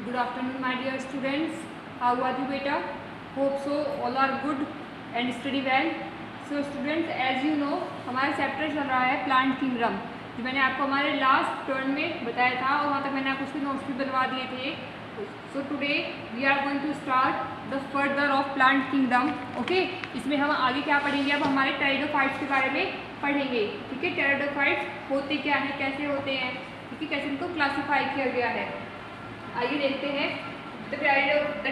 Good afternoon, my dear students. How are you, beta? Hope so. All are good and study well. So, students, as you know, हमारा chapter चल रहा है plant kingdom, जो मैंने आपको हमारे last turn में बताया था और वहाँ तक मैंने आपको उसके नोट्स भी बनवा दिए थे. So today we are going to start the further of plant kingdom. Okay, इसमें हम आगे क्या पढ़ेंगे? अब हमारे टेरिडोफाइट्स के बारे में पढ़ेंगे. ठीक है, टेरिडोफाइट्स होते क्या हैं, कैसे होते हैं, ठीक है, कैसे इनको क्लासीफाई किया गया है. आइए देखते हैं. The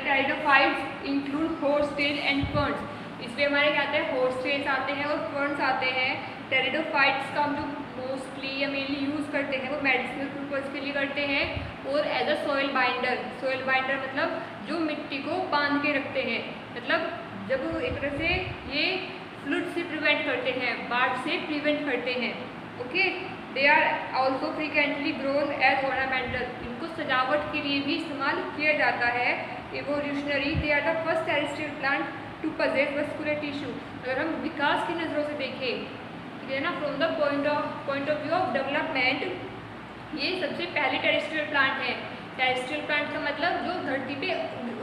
pteridophytes include horsetail and ferns. इसमें हमारे क्या आते हैं? हॉर्स टेल्स आते हैं और फर्न्स आते हैं. टेरिडोफाइट्स का हम जो मोस्टली या मेनली यूज़ करते हैं वो मेडिसिनल पर्पज़ के लिए करते हैं और as a soil binder. Soil binder मतलब जो मिट्टी को बांध के रखते हैं, मतलब जब एक तरह से ये फ्लड से प्रिवेंट करते हैं, बाढ़ से प्रिवेंट करते हैं. Okay, they are also frequently grown as ornamental. इनको सजावट के लिए भी इस्तेमाल किया जाता है. Evolutionary they are the first terrestrial plant to possess muscular tissue. अगर हम विकास की नज़रों से देखें, ठीक है ना, from the point of view of development, ये सबसे पहले टेरेस्ट्रियल प्लांट है. टेरेस्ट्रियल प्लांट का मतलब जो धरती पे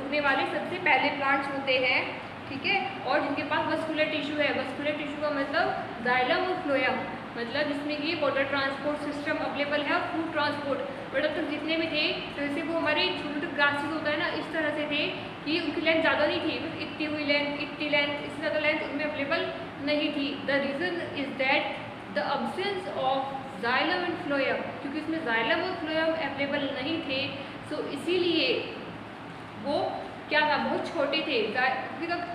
उगने वाले सबसे पहले प्लांट्स होते हैं, ठीक है, और जिनके पास वस्कुलर टिश्यू है. वस्कुलर टिश्यू का मतलब जाइलम और फ्लोएम, मतलब जिसमें कि वाटर ट्रांसपोर्ट सिस्टम अवेलेबल है और फूड ट्रांसपोर्ट. बट अब तक जितने भी थे, तो जैसे वो हमारे छोटे छोटे ग्रासेस होता है ना, इस तरह से थे कि उनकी लेंथ ज़्यादा नहीं थी, बस इतनी हुई लेंथ, इतनी लेंथ, इससे ज़्यादा लेंथ उनमें अवेलेबल नहीं थी. The reason is that the absence of xylem and phloem, क्योंकि इसमें जाइलम और फ्लोएम अवेलेबल नहीं थे, सो इसीलिए वो क्या था, बहुत छोटे थे.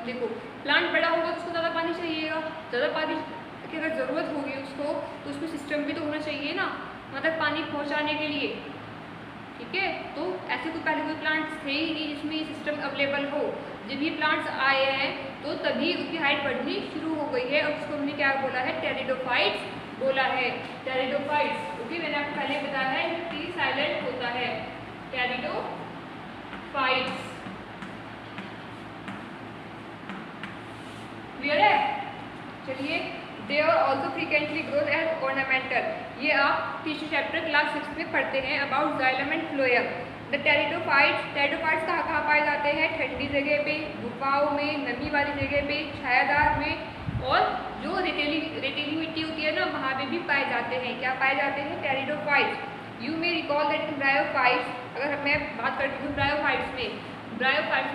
देखो, प्लांट बड़ा होगा तो उसको ज़्यादा पानी चाहिएगा, ज़्यादा पानी की अगर ज़रूरत होगी उसको, तो उसमें सिस्टम भी तो होना चाहिए ना, मतलब पानी पहुंचाने के लिए. ठीक है, तो ऐसे तो पहले कोई प्लांट्स थे ही नहीं जिसमें ये सिस्टम अवेलेबल हो. जब ये प्लांट्स आए हैं तो तभी उनकी हाइट बढ़नी शुरू हो गई है और उसको हमने क्या बोला है? टेरिडोफाइट्स बोला है. टेरिडोफाइट्स, ओके, मैंने आपको पहले बताया है टी साइलेंट होता है. टेरिडोफाइट्स क्लियर है? चलिए, they are also frequently grown as ornamental. ये आप टिश्यू चैप्टर क्लास 6 में पढ़ते हैं about xylem and phloem. The pteridophytes कहाँ पाए जाते हैं? ठंडी जगह पे, गुफाओं में, नमी वाली जगह पे, छायादार में, और जो रेतीली मिट्टी होती है ना, वहाँ पे भी पाए जाते हैं. क्या पाए जाते हैं? Pteridophytes. You may recall that in bryophytes, अगर मैं बात करती हूँ ब्रायोफाइट्स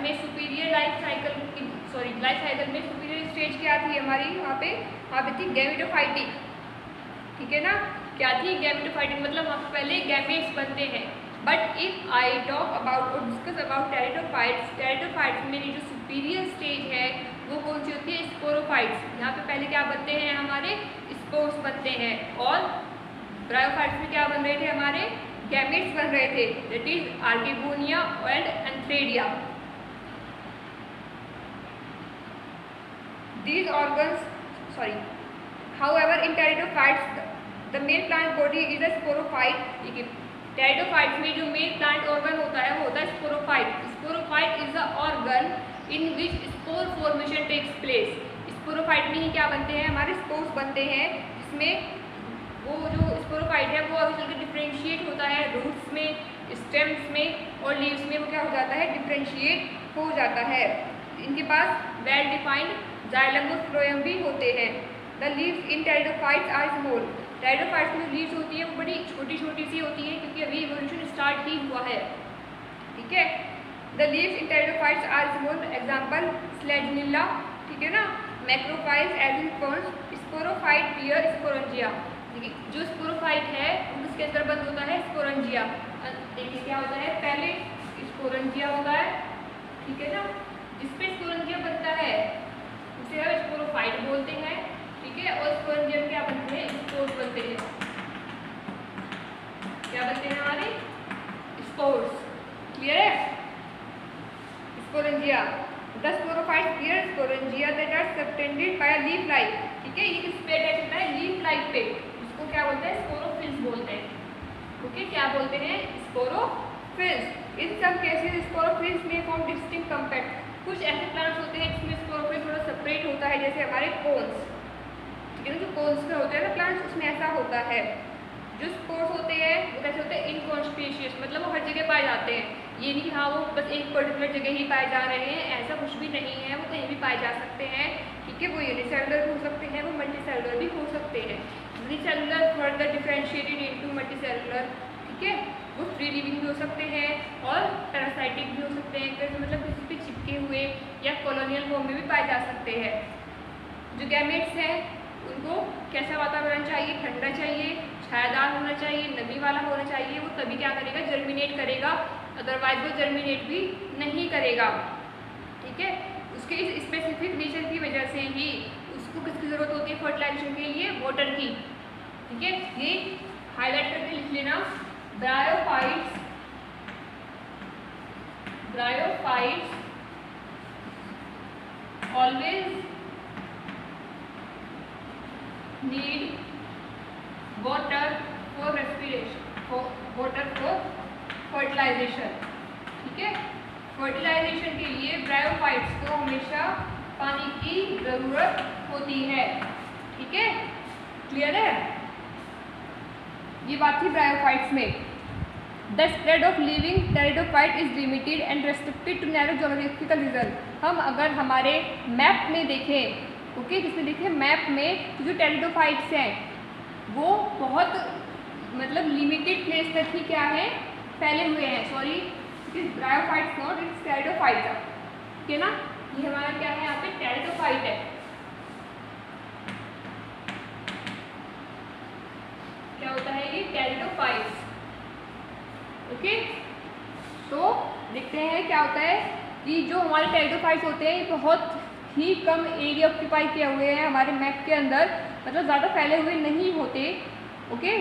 में सुपीरियर लाइफ साइकिल में सुपीरियर स्टेज क्या थी हमारी? वहाँ पे थी गैमेटोफाइटिक. ठीक है ना, क्या थी? गैमेटोफाइटिक, मतलब वहाँ पे पहले गैमेट्स बनते हैं. But if I talk about और डिस्कस अबाउट टेरिडोफाइट्स में जो सुपीरियर स्टेज है वो कौन सी होती है? स्पोरोफाइट्स. यहाँ पे पहले क्या बनते हैं? हमारे स्पोर्स बनते हैं. और ब्रायोफाइट्स में क्या बन रहे थे? हमारे गैमेट्स बन रहे थे, that is archegonia and antheridia. These organs, however, in pteridophytes, the male plant body is a sporophyte. Pteridophytes में जो मेन प्लांट ऑर्गन होता है वो होता है sporophyte. Sporophyte is the organ in which spore formation takes place. Sporophyte में ही क्या बनते हैं? हमारे स्पोर्स बनते हैं, जिसमें वो जो स्पोरोफाइट है वो आगे चलकर डिफ्रेंशिएट होता है रूट्स में, स्टेम्स में और लीव्स में. वो क्या हो जाता है? डिफ्रेंशिएट हो जाता है. इनके पास वेल डिफाइंड जाइलम और फ्लोएम भी होते हैं. The leaves in pteridophytes are small. Pteridophytes में लीव्स होती है वो बड़ी छोटी छोटी सी होती है, क्योंकि अभी इवोल्यूशन स्टार्ट ही हुआ है. ठीक है, the leaves in pteridophytes are small. Example selaginella. ठीक है ना, macrophytes as in ferns, sporophyte bear sporangia. जो स्पोरोफाइट है उसके अंदर बंद होता है स्पोरंजिया. देखिए क्या होता है? पहले स्पोरंजिया होता है, ठीक है ना, जिसपे स्पोरंजिया बनता है उसे हम स्पोरोफाइट बोलते हैं. ठीक है, और स्पोरंजिया क्या बनते हैं? स्पोर्स बनते हैं. क्या बनते हैं? हमारे स्पोर्स. क्लियर है? Sporangia. The sporophytes bear sporangia that are subtended by a leaf like. ठीक है, ये किस पे अटैच होता है? लीफ लाइक पे. इसको क्या बोलते हैं? स्पोरोफिल्स बोलते हैं. ओके, क्या बोलते हैं? स्पोरोफिल्स. इन सब केसेस स्पोरोफिल्स में फॉर्म डिस्टिंक्ट कॉम्पैक्ट. कुछ ऐसे प्लांट्स होते हैं जिसमें स्पोरोफिल थोड़ा सेपरेट होता है, जैसे हमारे कोन्स. ठीक है ना, जो कोन्स में होते हैं ना प्लांट्स, उसमें ऐसा होता है. जो स्पोर्स होते हैं वो कैसे होते हैं? इनकॉन्स्पिशियस, मतलब वो हर जगह पाए जाते हैं. ये नहीं कि हाँ वो बस एक पर्टिकुलर जगह ही पाए जा रहे हैं, ऐसा कुछ भी नहीं है, वो कहीं भी पाए जा सकते हैं। ठीक है, वो यूनिसेलुलर हो सकते हैं, वो मल्टीसेलुलर भी हो सकते हैं। Unicellular further differentiated into multicellular, ठीक है, वो फ्री लिविंग भी हो सकते हैं और पैरासाइटिक भी हो सकते हैं, कैसे मतलब किसी पे चिपके हुए या कॉलोनियल फॉर्म में भी पाए जा सकते हैं। जो गैमेट्स हैं उनको कैसा वातावरण चाहिए, ठंडा चाहिए, छायादार होना चाहिए, नमी वाला होना चाहिए, वो तभी क्या करेगा, जर्मिनेट करेगा, अदरवाइज वो जर्मिनेट भी नहीं करेगा। ठीक है, उसके इस स्पेसिफिक नेचर की वजह से ही उसको किसकी ज़रूरत होती है फर्टिलाइजेशन के लिए, वाटर की। ठीक है, ये हाईलाइट करके लिख लेना, bryophytes always need water for respiration, water for fertilisation. ठीक है, फर्टिलाइजेशन के लिए ब्रायोफाइट्स को हमेशा पानी की ज़रूरत होती है। ठीक है, क्लियर है? ये बात थी ब्रायोफाइट्स में। The spread of living pteridophyte is limited and restricted to narrow geographical region. हम अगर हमारे मैप में देखें, ओके, जिसमें देखें मैप में जो टेरिडोफाइट्स हैं वो बहुत मतलब लिमिटेड प्लेस तक ही क्या है, फैले हुए हैं। Sorry, it is bryophytes not, it's pteridophyte. ठीक है ना, ये हमारा क्या है, यहाँ पे टेरिडोफाइट है। क्या होता है ये, टेरिडोफाइट्स। ओके, तो देखते हैं क्या होता है कि जो हमारे टेरिडोफाइट्स होते हैं ये बहुत ही कम एरिया ऑक्यूपाई किए हुए हैं हमारे मैप के अंदर, मतलब ज़्यादा फैले हुए नहीं होते। ओके,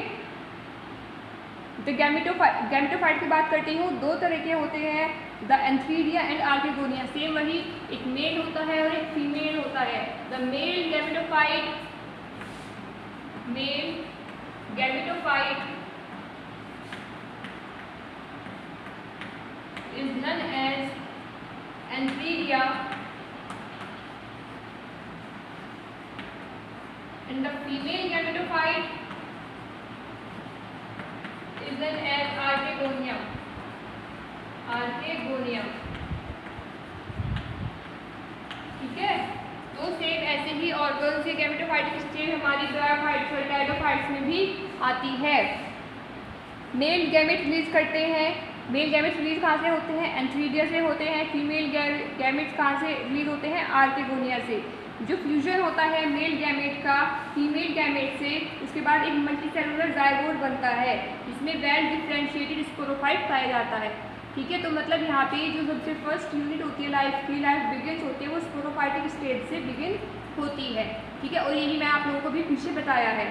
तो गैमेटोफाइट की बात करती हूँ, दो तरह के होते हैं, द एंथीरिया एंड आर्किगोनिया। सेम वही, एक मेल होता है और एक फीमेल होता है। The male gametophyte is known as antheria and the female gametophyte is known as archegonia। ठीक है, तो सेम ऐसे ही ऑर्गन से गैमेटोफाइटिक स्टेज हमारी ब्रायोफाइट्स और टेरिडोफाइट्स में भी आती है। मेल गैमेट रिलीज करते हैं, मेल गैमेट्स रिलीज कहाँ से होते हैं, एंथीरिया से होते हैं। फीमेल गैमेट्स कहाँ से रिलीज होते हैं, आर्किगोनिया से। जो फ्यूजन होता है मेल गैमेट का फीमेल गैमेट से, उसके बाद एक मल्टीसेलुलर जाइगोट बनता है, जिसमें वेल डिफरेंशिएटेड स्पोरोफाइट पाया जाता है। ठीक है, तो मतलब यहाँ पे जो सबसे फर्स्ट यूनिट होती है लाइफ की, लाइफ बिगिन्स होती है, वो स्पोरोफाइटिक स्टेज से बिगिन होती है। ठीक है, और यही मैं आप लोगों को भी पीछे बताया है।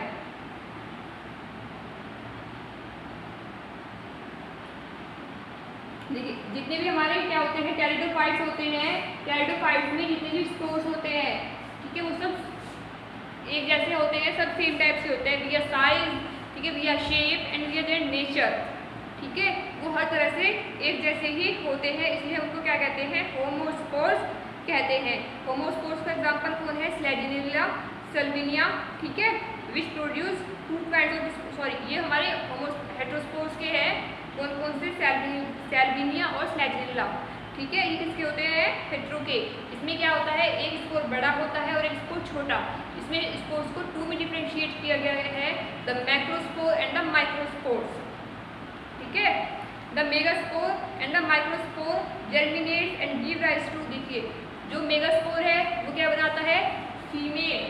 देखिए, जितने भी हमारे क्या होते हैं, टेरिडोफाइट्स होते हैं, टेरिडोफाइट्स में जितने भी स्पोर्स होते हैं, ठीक है, वो सब एक जैसे होते हैं, सब सेम टाइप से होते हैं, विया साइज, ठीक है, विया शेप एंड विया देयर नेचर। ठीक है, वो हर तरह से एक जैसे ही होते हैं, इसलिए उनको क्या कहते हैं, होमोस्पोर्स कहते हैं। होमोस्पोर्स का एग्जाम्पल कौन है, स्लेजिनिला, सल्विनिया। ठीक है, which produce two kind of, sorry ये हमारे हेटेरोस्पोर्स के हैं, कौन कौन से, सैल्विनिया और स्लेजिनिला। ठीक है, ये किसके होते हैं, हेटेरो के। इसमें क्या होता है, एक स्पोर बड़ा होता है और एक स्पोर छोटा। इसमें स्पोर्स को टू में डिफ्रेंशिएट किया गया है, the macrospore and the microspores. ठीक है, the megaspore and the microspore germinate and give rise to, देखिए जो मेगास्पोर है वो क्या बनाता है, female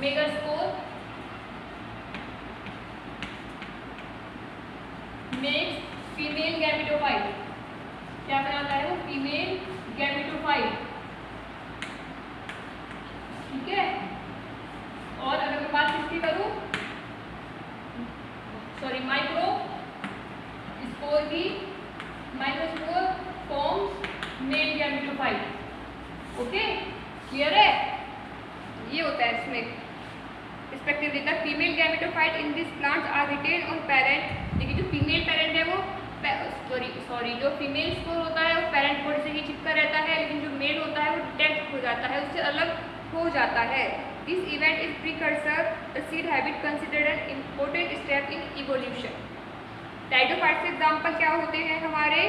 megaspore makes female gametophyte. क्या बनाता है वो, फीमेल गैमेटोफाइट। ठीक है, और अगर मैं बात किसकी करूं, सॉरी माइक्रो स्पोर की, microspore forms male gametophyte. Okay, clear है? ये होता है इसमें रिस्पेक्टिव देता है, female gametophyte in this plants are retain on parent. देखिए जो फीमेल पेरेंट है वो सॉरी जो फीमेल स्पोर होता है वो पेरेंट बॉडी से ही चिपका रहता है, लेकिन जो मेल होता है वो डिटैच हो जाता है, उससे अलग हो जाता है। This event is precursor the seed habit considered an important step in evolution. Pteridophyte के एग्जाम्पल क्या होते हैं हमारे,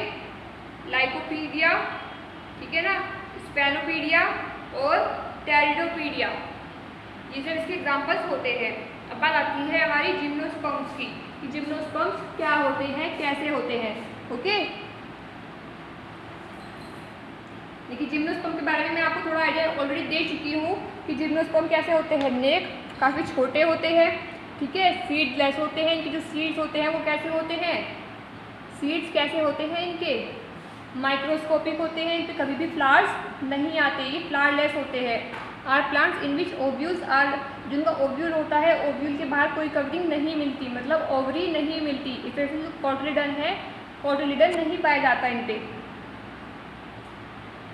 लाइकोपीडिया, ठीक है ना, स्पेनोपीडिया और टेरिडोपीडिया, ये सब इसके एग्जाम्पल्स होते हैं। अब बात आती है हमारी जिम्नोस्पर्म्स की, कि जिम्नोस्पर्म्स क्या होते हैं, कैसे होते हैं। ओके, देखिए जिम्नोस्पर्म के बारे में मैं आपको थोड़ा आइडिया ऑलरेडी दे चुकी हूँ कि जिम्नोस्पर्म कैसे होते हैं। नेक काफ़ी छोटे होते हैं, ठीक है, सीडलेस होते हैं, इनके जो सीड्स होते हैं वो कैसे होते हैं, सीड्स कैसे होते हैं इनके, माइक्रोस्कोपिक होते हैं, इन पर कभी भी फ्लावर्स नहीं आते, ये फ्लावरलेस होते हैं। Are plants in which ovules are, जिनका ओव्यूल होता है, ओव्यूल के बाहर कोई कवरिंग नहीं मिलती, मतलब ओवरी नहीं मिलती, इस तरह से जो कॉटिलिडन है, कॉटिलिडन नहीं पाया जाता इन पे,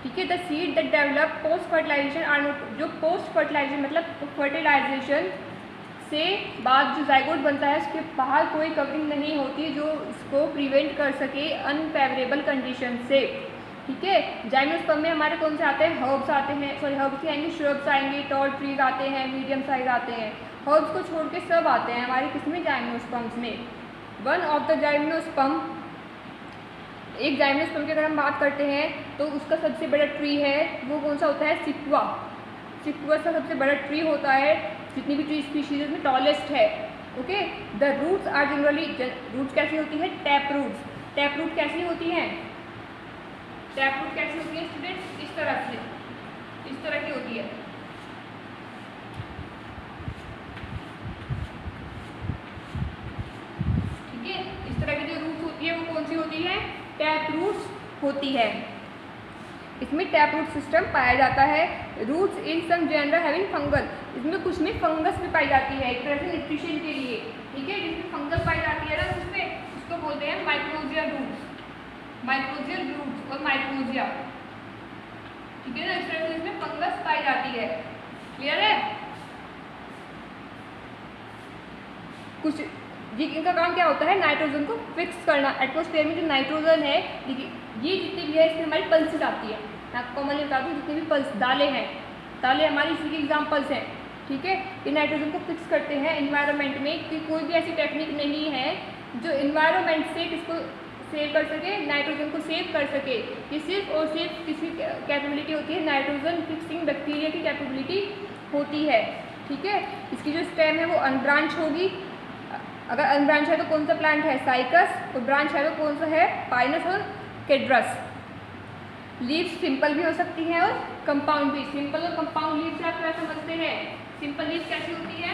ठीक है। The seed that develop post fertilisation are not, जो पोस्ट फर्टिलाइजेशन मतलब फर्टिलाइजेशन से बाद जो जाइगोट बनता है उसके बाहर कोई कवरिंग नहीं होती जो इसको प्रिवेंट कर सके अनफेवरेबल कंडीशन से, ठीक है। जाइम्नोस्पर्म में हमारे कौन से आते हैं, हर्ब्स आते हैं, सॉरी हर्ब्स के आएंगे, श्रब्स आएंगे, टॉल ट्रीज आते हैं, मीडियम साइज आते हैं, हर्ब्स को छोड़ के सब आते हैं हमारे किसमें, जाइम्नोस्पर्म्स में। वन ऑफ द जाइम्नोस्पर्म, एक जाइम्नोस्पर्म की अगर हम बात करते हैं तो उसका सबसे बड़ा ट्री है वो कौन सा होता है, सिक्वा, सिक्वा का सबसे बड़ा ट्री होता है, जितनी भी ट्री स्पीशीज में टॉलेस्ट है। Okay, the roots are generally, roots कैसी होती है, टैप रूट्स, टैप रूट कैसी होती हैं, टैप रूट कैसी होती है स्टूडेंट्स, इस तरह से, इस तरह की होती है, ठीक है। इस तरह की जो रूट्स होती है वो कौन सी होती है, टैप रूट्स होती है। इसमें टैप रूट सिस्टम पाया जाता है। Roots in some genre having fungal, इसमें कुछ में फंगस भी पाई जाती है एक तरह से न्यूट्रिशन के लिए, ठीक है। जिसमें फंगस पाई जाती है ना उसमें, उसको बोलते हैं माइक्रोजियल रूट्स, माइक्रोजियल रूट्स और माइक्रोजिया, ठीक है ना। इस तरह से इसमें फंगस पाई जाती है, क्लियर है। कुछ ये इनका काम क्या होता है, नाइट्रोजन को फिक्स करना, एटमॉस्फेयर में जो नाइट्रोजन है, देखिए ये जितनी भी है इसमें हमारी पल्सेस आती है, मैं आपको कॉमनली बता दूँ, जितनी भी पल्स दालें हैं, दालें हमारी इसी की एग्जाम्पल्स हैं, ठीक है। ये नाइट्रोजन को फिक्स करते हैं इन्वायरमेंट में, कि कोई भी ऐसी टेक्निक नहीं है जो इन्वायरमेंट से किसको सेव कर सके, नाइट्रोजन को सेव कर सके। ये सिर्फ और सिर्फ किसकी कैपेबिलिटी होती है, नाइट्रोजन फिक्सिंग बैक्टीरिया की कैपेबिलिटी होती है, ठीक है। इसकी जो स्टेम है वो अनब्रांच होगी, अगर अनब्रांच है तो कौन सा प्लांट है, साइकस, और ब्रांच है तो कौन सा है, पाइनस और केड्रस। लीव्स सिंपल भी हो सकती हैं और कंपाउंड भी, सिंपल और कंपाउंड लीव्स आप क्या समझते हैं, सिंपल लीव्स कैसी होती है,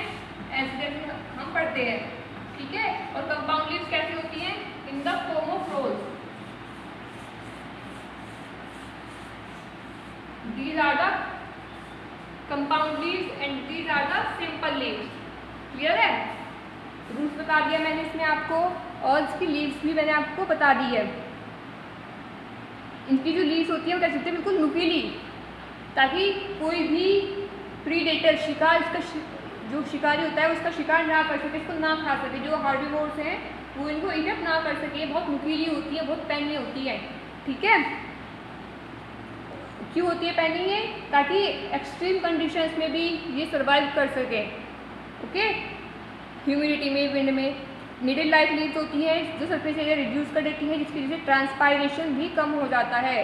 ऐसे जैसे हम पढ़ते हैं, ठीक है, और कंपाउंड लीव्स कैसी होती हैं, in the form of rolls. These are the compound leaves and these are the simple leaves, clear है। रूट्स बता दिया मैंने इसमें आपको, और इसकी लीव्स भी मैंने आपको बता दी है। इनकी जो लीव्स होती है वो कैसे होती है, बिल्कुल नुकीली, ताकि कोई भी प्रीडेटर, शिकार, इसका जो शिकारी होता है उसका शिकार ना कर सके, इसको ना खा सके, जो हार्बिवोर्स हैं वो इनको इफेक्ट ना कर सके। बहुत नुकीली होती है, बहुत पैनी होती है, ठीक है। क्यों होती है पैनी है, ताकि एक्सट्रीम कंडीशंस में भी ये सर्वाइव कर सके, ओके। ह्यूमिडिटी में, विंड में। नीडल लाइक लीव्स होती है जो सरफेस एरिया रिड्यूस कर देती है, जिसकी वजह से ट्रांसपायरेशन भी कम हो जाता है।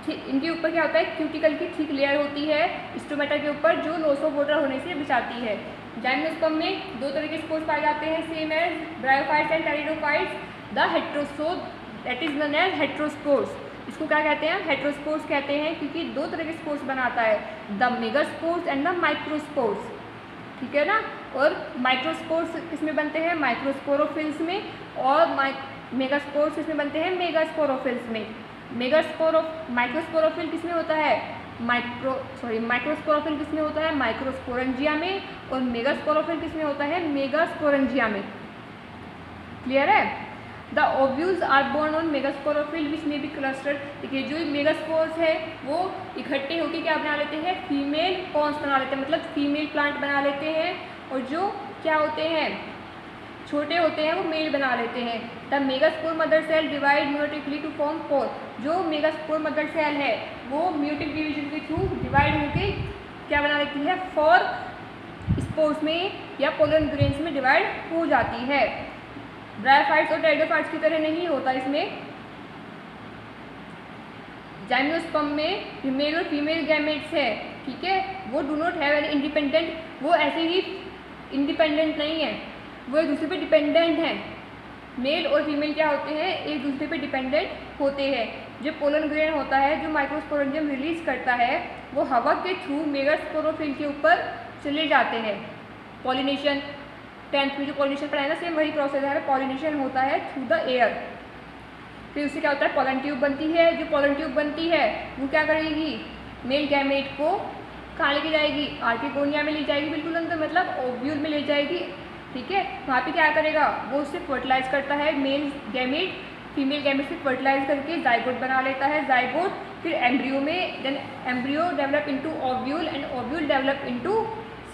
इनके ऊपर क्या होता है, क्यूटिकल की थिक लेयर होती है स्टोमेटा के ऊपर, जो लॉस ऑफ वाटर होने से बचाती है। जाइम्नोस्पर्म में दो तरह के स्पोर्स पाए जाते हैं, same as bryophytes and pteridophytes. The heterospore that is known as heterospores, इसको क्या कहते हैं, हेट्रोस्पोर्स कहते हैं, क्योंकि दो तरह के स्पोर्स बनाता है, the megaspores and the microspores, ठीक है ना। और माइक्रोस्पोर्स किसमें बनते हैं, माइक्रोस्पोरोफिल्स में, और मेगास्पोर्स किसमें बनते हैं, मेगास्पोरोफिल्स में। माइक्रोस्पोरोफिल किसमें होता है, माइक्रोस्पोरोफिल किसमें होता है, माइक्रोस्पोरेंजिया में, और मेगास्पोरोफिल किसमें होता है, मेगास्पोरेंजिया में, क्लियर है। The ovules are borne on megasporophyll which may be clustered. देखिए जो मेगास्पोर्स है वो इकट्ठे होकर क्या बना लेते हैं, फीमेल कॉन्स बना लेते हैं, मतलब फीमेल प्लांट बना लेते हैं, और जो क्या होते हैं, छोटे होते हैं वो मेल बना लेते हैं। The megaspore mother cell divide meiotically to form four. जो मेगास्पोर मदर सेल है वो म्यूटिक डिवीजन के थ्रू डिवाइड होकर क्या बना लेती है, फॉर स्पोर्स में या पोलन ग्रेन्स में डिवाइड हो जाती है। ब्रायोफाइट्स और टेरिडोफाइट्स की तरह नहीं होता इसमें, जाइम्नोस्पर्म में मेल और फीमेल गैमेट्स है, ठीक है, वो do not have any independent, वो ऐसे ही इंडिपेंडेंट नहीं है, वो एक दूसरे पे डिपेंडेंट हैं। मेल और फीमेल क्या होते हैं, एक दूसरे पे डिपेंडेंट होते हैं। जो पोलन ग्रेन होता है, जो माइक्रोस्पोरेंजियम रिलीज करता है, वो हवा के थ्रू मेगास्पोरोफिल के ऊपर चले जाते हैं। पॉलिनेशन 10th में जो पॉलिनेशन पढ़ाया ना, सेम वही प्रोसेस है, पॉलिनेशन होता है थ्रू द एयर। फिर उससे क्या होता है, पोलन ट्यूब बनती है। जो पोलन ट्यूब बनती है वो क्या करेगी, मेल गैमेट को कहाँ लेके जाएगी, आर्किगोनिया में ले जाएगी, बिल्कुल अंदर, मतलब ओव्यूल में ले जाएगी, ठीक है। वहाँ पे क्या करेगा, वो उससे फर्टिलाइज करता है, मेल गैमेट फीमेल गैमेट से फर्टिलाइज करके जाइगोट बना लेता है। जाइगोट फिर एम्ब्रियो में, then embryo develop into ovule and ovule develop into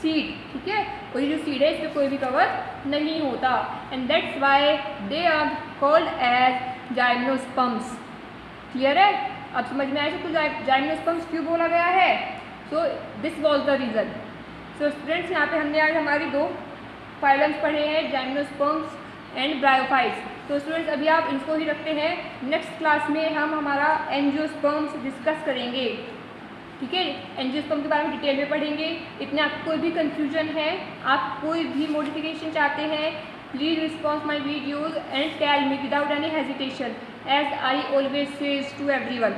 seed, ठीक है। और ये जो सीड है इसमें कोई भी कवर नहीं होता, and that's why they are called as gymnosperms. Clear है, अब समझ में आया सबको जाइम्नोस्पर्म्स क्यों बोला गया है। So this was the reason. So students, यहाँ पे हमने आज हमारी 2 फाइलम्स पढ़े हैं, जाइम्नोस्पर्म्स एंड ब्रायोफाइट्स। तो स्टूडेंट्स अभी आप इनको ही रखते हैं, नेक्स्ट क्लास में हम हमारा एंजियोस्पर्म्स डिस्कस करेंगे, ठीक है। एंजियोस्पर्म के बारे में डिटेल में पढ़ेंगे। इतने आपको कोई भी कन्फ्यूजन है, आप कोई भी मॉडिफिकेशन चाहते हैं, please response my videos and tell me without any hesitation, as I always says to everyone,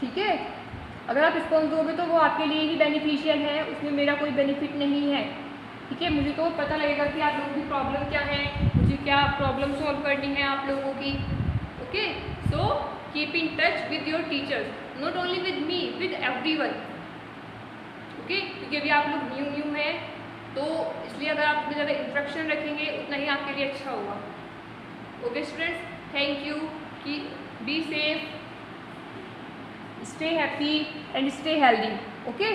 ठीक है। अगर आप रिस्पॉन्स दोगे तो वो आपके लिए ही बेनिफिशियल है, उसमें मेरा कोई बेनिफिट नहीं है, ठीक है। मुझे तो पता लगेगा कि आप लोगों की प्रॉब्लम क्या है, मुझे क्या प्रॉब्लम सॉल्व करनी है आप लोगों की, okay. So keep in touch with your teachers, not only with me, with everyone, okay. क्योंकि अभी आप लोग न्यू हैं, तो इसलिए अगर आप ज़्यादा इंस्ट्रक्शन रखेंगे उतना ही आपके लिए अच्छा होगा, ओके स्टूडेंट्स। थैंक यू, कि be safe, stay happy and stay healthy, okay.